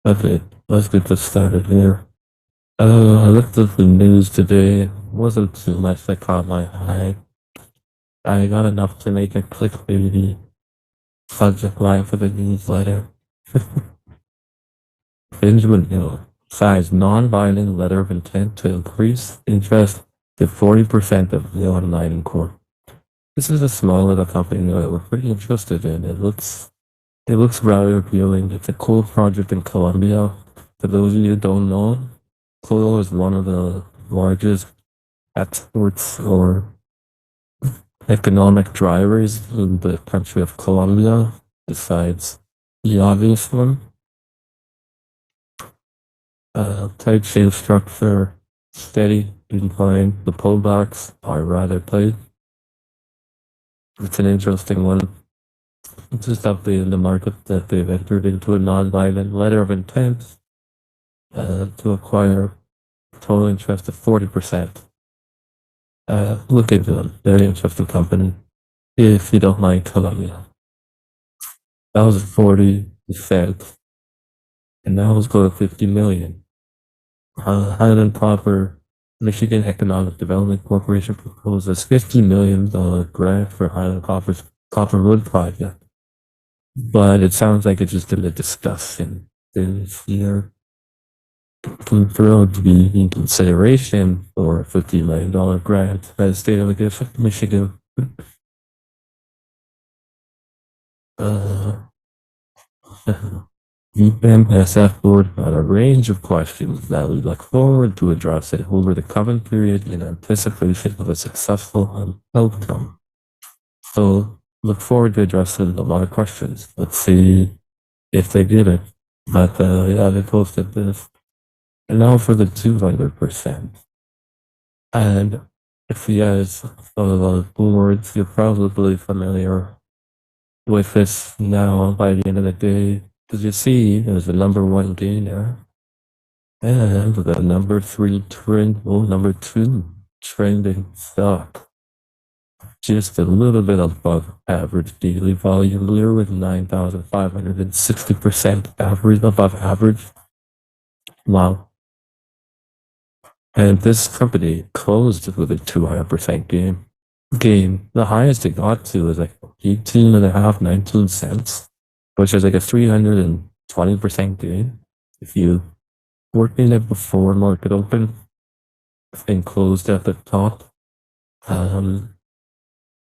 Okay, let's get this started here. I looked at the news today. Wasn't too much that caught my eye. I got enough to make a clickbaity subject line for the newsletter. Benjamin Hill signs non-binding letter of intent to increase interest to 40% of Highland Corp. This is a small little company that we're pretty interested in. It looks rather appealing. It's a coal project in Colombia. For those of you who don't know, coal is one of the largest exports or economic drivers in the country of Colombia, besides the obvious one. Tight shape structure, steady incline. The pullbacks are rather tight. It's an interesting one. It's just updating the market that they've entered into a non-binding letter of intent to acquire total interest of 40%. Look into them. Very interesting company. If you don't like Colombia. That was 40%. And now let's go to 50 million. Highland Copper, Michigan Economic Development Corporation proposes $50 million grant for Highland Copper's Copper Wood project. But it sounds like it's just in the discussion this year. Confirmed to be in consideration for a $50 million grant by the state of Michigan. MSF board had a range of questions that we look forward to addressing over the coming period in anticipation of a successful outcome. So look forward to addressing a lot of questions. Let's see if they did it. But yeah, they posted this. And now for the 200%. And if you guys follow those boards, you're probably familiar with this now by the end of the day. Because you see, there's the number one gainer and the number two trending stock. Just a little bit above average daily volume here with 9,560% average above average. Wow. And this company closed with a 200% gain. The highest it got to was like 19 cents, which is like a 320% gain. If you work in it before market open and closed at the top.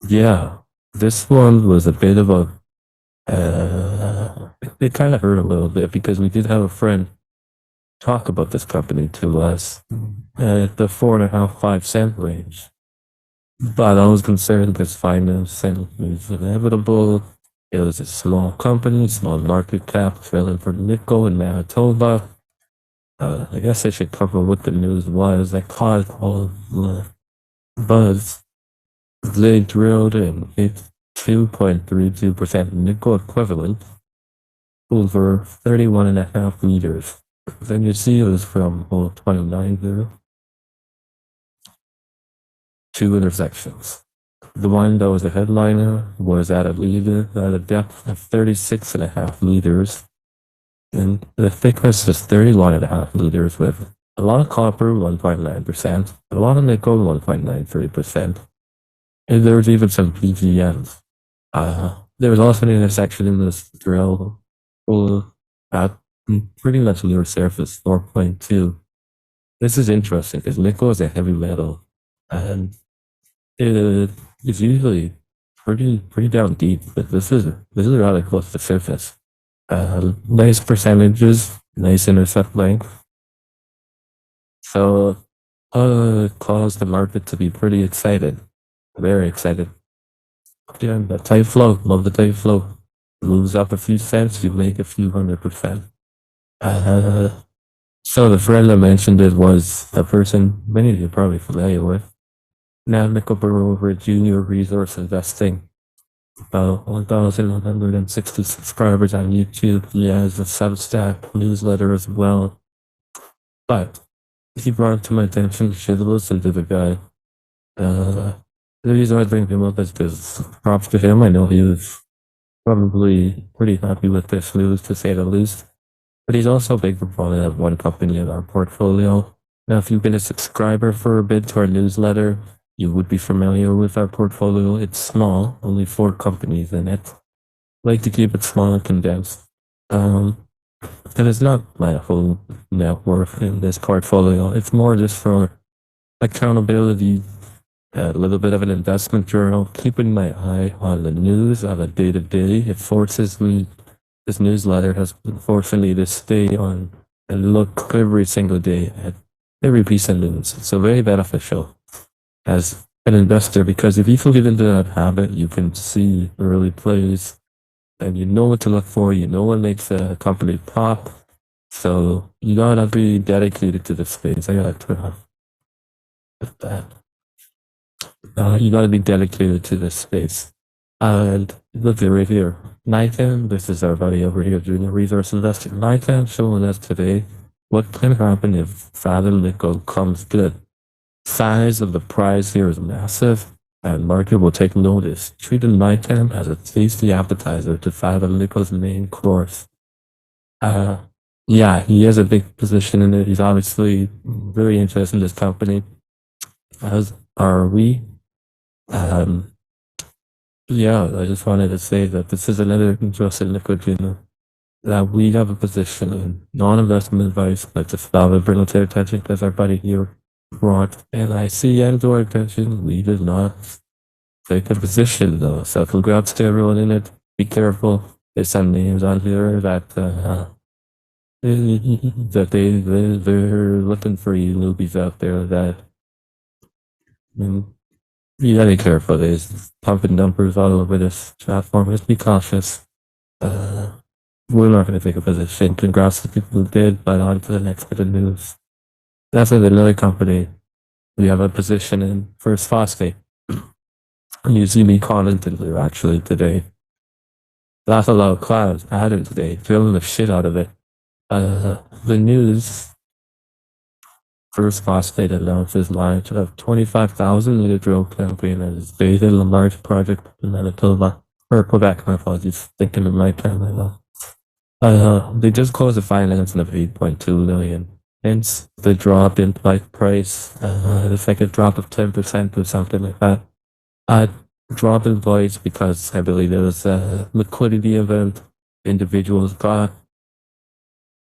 Yeah, this one was a bit of a, it kind of hurt a little bit because we did have a friend talk about this company to us at the 4.5, 5 cent range. But I was concerned because financing is inevitable. It was a small company, small market cap, trailing for nickel in Manitoba. I guess I should cover what the news was that caused all of the buzz. They drilled in 2.32% nickel equivalent over 31.5 meters. Then you see it was from hole 29 there. 2 intersections. The one that was a headliner was at a depth of 36.5 meters. And the thickness is 31.5 meters with a lot of copper, 1.9%, a lot of nickel, 1.93%. And there was even some PGMs. There was also an intersection in this drill at pretty much near surface, 4.2. This is interesting because nickel is a heavy metal and it is usually pretty down deep, but this is rather close to surface. Nice percentages, nice intercept length. So caused the market to be pretty excited. Very excited. Yeah, the tight flow, love the tight flow. Moves up a few cents, you make a few 100%. So the friend I mentioned it was a person many of you are probably familiar with. NiCan Ltd over at Junior Resource Investing. About 1,160 subscribers on YouTube. He has a Substack newsletter as well. But he brought it to my attention. You should listen to the guy. The reason I bring him up is because props to him. I know he was probably pretty happy with this news, to say the least. but he's also a big proponent of one company in our portfolio. Now, if you've been a subscriber for a bit to our newsletter, you would be familiar with our portfolio. It's small, only 4 companies in it. Like to keep it small and condensed. And it's not my whole net worth in this portfolio. It's more just for accountability, a little bit of an investment journal, keeping my eye on the news on a day to day. It forces me, this newsletter has been forcing me to stay on and look every single day at every piece of news. It's so very beneficial as an investor because if you can get into that habit, you can see early plays and you know what to look for. You know what makes a company pop. So you gotta be dedicated to the space. I gotta turn off that. You gotta be dedicated to this space. And look at right here. NiCan, this is our buddy over here doing a resource investing. NiCan showing us today what can happen if Fathom Nickel comes good. Size of the prize here is massive, and market will take notice, treating NiCan as a tasty appetizer to Fathom Nickel's main course. Yeah, he has a big position in it. He's obviously very interested in this company, as are we. Yeah, I just wanted to say that this is another interesting liquid that we have a position in non-investment advice, but just thought I'd bring it to your attention because our buddy here brought, and I see and to our attention, we did not take a position though. So congrats to everyone in it. Be careful. There's some names on here that they're looking for you newbies out there that you gotta be careful. There's pumping numbers all over this platform. Just be cautious. We're not gonna take a position. Congrats to people who did, but on to the next bit of news. That's with another company. We have a position in First Phosphate. You see me commenting here actually today. That's a lot of clouds added today, filling the shit out of it. The news, First Phosphate announces launch of 25,000 liter drill campaign that is based in a large project in Manitoba, or Quebec, my apologies, thinking of my time right now. They just closed a financing of 8.2 million. Hence the drop in price. It's like a drop of 10% or something like that. Drop in price because I believe there was a liquidity event. Individuals got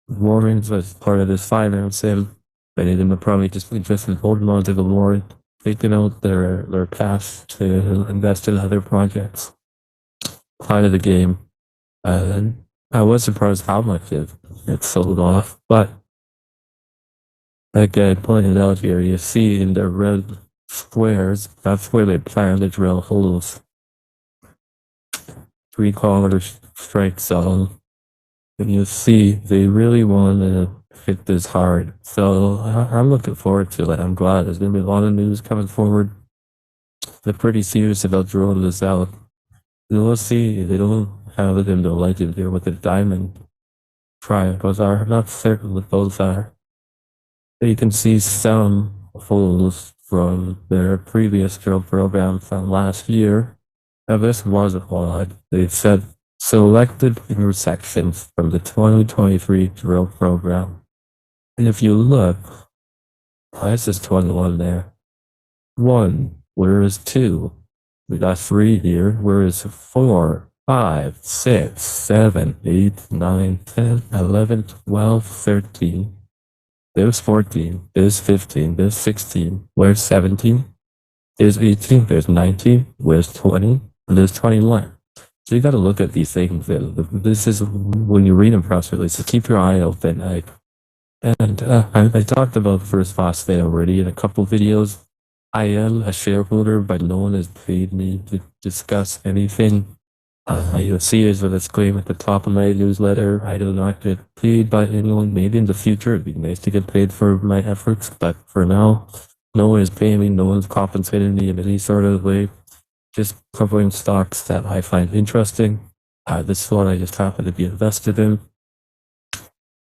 warrants as part of this financing. Many of them are probably just interested in holding on to the warrant, taking out their cash to invest in other projects. Part of the game. And I was surprised how much it sold off, but like I pointed out here, you see in the red squares, that's where they plan to drill holes. 3-kilometer strike zone. And you see, they really want to hit this hard. So I'm looking forward to it. I'm glad there's going to be a lot of news coming forward. They're pretty serious about drilling this out. You'll see, they don't have it in the legend here with the diamond triangles are. I'm not certain what those are. You can see some holes from their previous drill program from last year. Now this was a odd. They said selected intersections from the 2023 drill program. And if you look, why is this 21 there? 1, where is 2? We got 3 here. Where is 4, 5, 6, 7, 8, 9, 10, 11, 12, 13. There's 14, there's 15, there's 16, where's 17? There's 18, there's 19, where's 20, and there's 21. So you got to look at these things. This is when you read them press releases, keep your eye open. And I talked about First Phosphate already in a couple videos. I am a shareholder, but no one has paid me to discuss anything. You'll see there's a disclaimer at the top of my newsletter. I do not get paid by anyone. Maybe in the future it'd be nice to get paid for my efforts, but for now, no one is paying me. No one's compensating me in any sort of way. Just covering stocks that I find interesting. This one I just happen to be invested in.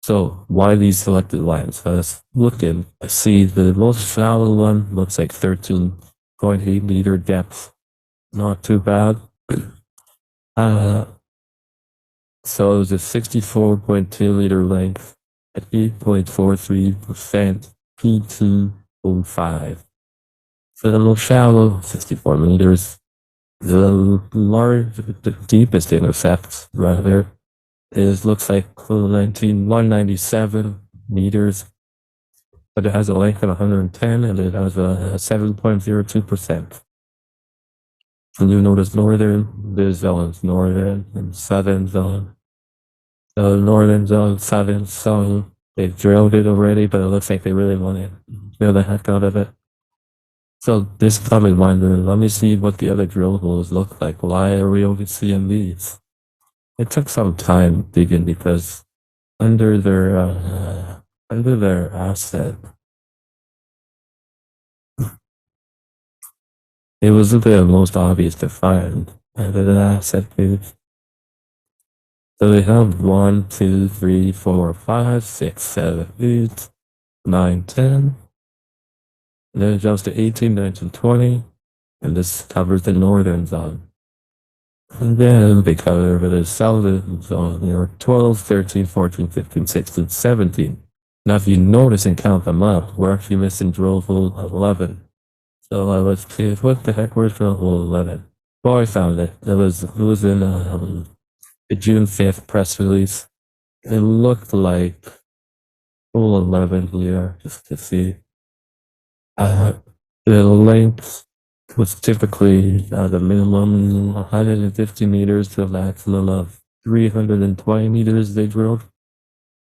So why these selected lines? Let's look in. I see the most shallow one looks like 13.8 meter depth. Not too bad. So there's a 64.2 meter length. at 8.43% P205. So the most shallow, 64 meters. The deepest intercept, rather, looks like 197 meters, but it has a length of 110 and it has a 7.02%. And you notice there's zones, northern and southern zone. The northern zone, southern zone, they've drilled it already, but it looks like they really want to drill the heck out of it. So this probably wondering, let me see what the other drill holes look like. Why are we only seeing these? It took some time digging because under their asset, it was the most obvious to find under the asset page. So they have 1, 2, 3, 4, 5, 6, 7, 8, 9, 10. And then it jumps to 18, 19, 20, and this covers the northern zone. And then they cover the southern zone, 12, 13, 14, 15, 16, 17. Now, if you notice and count them up, we're actually missing drill hole 11. So I was curious, what the heck was drill hole 11? Well, I found it. It was in the June 5th press release. It looked like hole 11 here, just to see. The length was typically the minimum 150 meters to a maximum of 320 meters they drilled.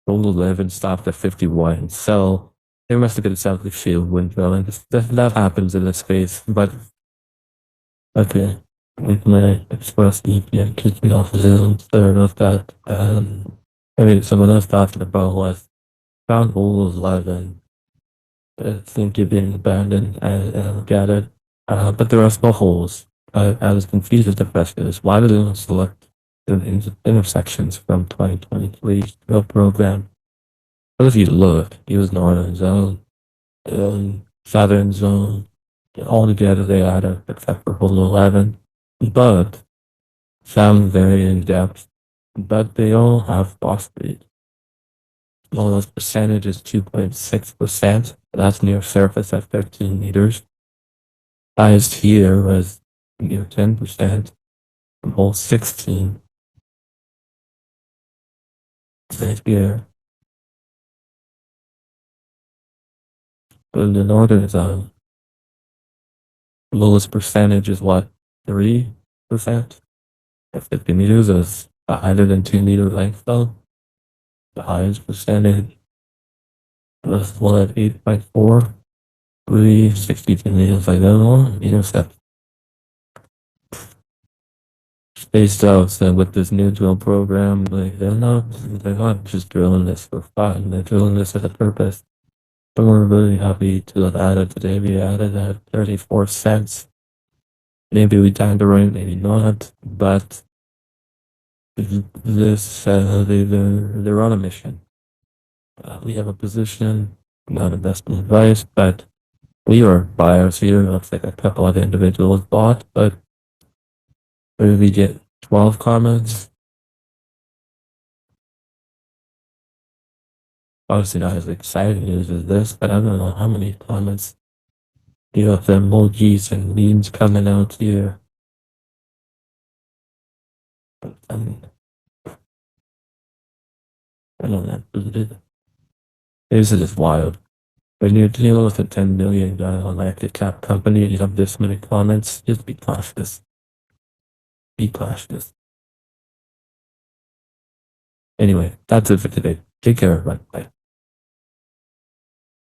Hole 11 stopped at 51. So there must have been something field wind drilling. That happens in this space, but okay. With my express EPM kicked me off the Zoom, sorry about that. I mean, someone else talking about was found hole 11. I think you're being abandoned. I get it. But there are still holes. I was confused as the question is why do they not select the intersections from 2023 drill program? But if you look, use northern zone, southern zone, all together they add up except for hole 11. But some vary in depth, but they all have phosphate. Well, those percentage is 2.6%. That's near surface at 13 meters. Highest here was near 10%. Hole 16. Right here. In the northern zone, lowest percentage is what? 3%? At 50 meters is 102 meter length though. The highest percentage was one at 8.4. 362 meters, I don't know. Intercept. Spaced out, so with this new drill program, like they're not just drilling this for fun, they're drilling this with a purpose. But we're really happy to have added today. We added at 34 cents. Maybe we timed it right, maybe not, but this, they're on a mission. We have a position, not investment advice, but we are buyers here. Looks like a couple of individuals bought, but maybe we get 12 comments. Obviously not as exciting as this, but I don't know how many comments. You have the emojis and memes coming out here. I don't know. This is wild. When you're dealing with a $10 million market cap company and you have this many comments, just be cautious. Be cautious. Anyway, that's it for today. Take care, everybody. Bye.